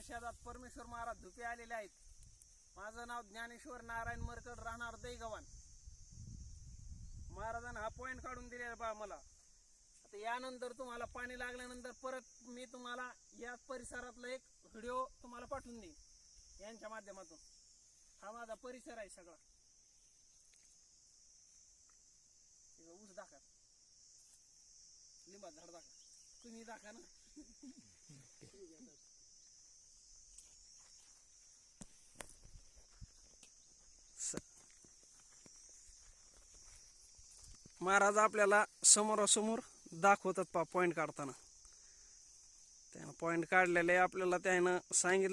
शेतात परमेश्वर महाराज धुपे आलेले आहेत. माझं नाव ज्ञानेश्वर नारायण मरकड, राहणार दैगवान. महाराजांनी हा पॉइंट काढून दिलेला बा मला. आता यानंतर तुम्हाला पाणी लागल्यानंतर परत मी तुम्हाला या परिसरातला एक व्हिडिओ तुम्हाला पाठवून देईन यांच्या माध्यमातून. हा माझा परिसर आहे सगळा. ऊस दाखा, लिंबा झाड दाखा, तुम्ही दाखा ना. महाराज आपल्याला समोरासमोर दाखवतात पॉइंट काढताना. त्यानं पॉइंट काढलेले आपल्याला त्यानं सांगितलं.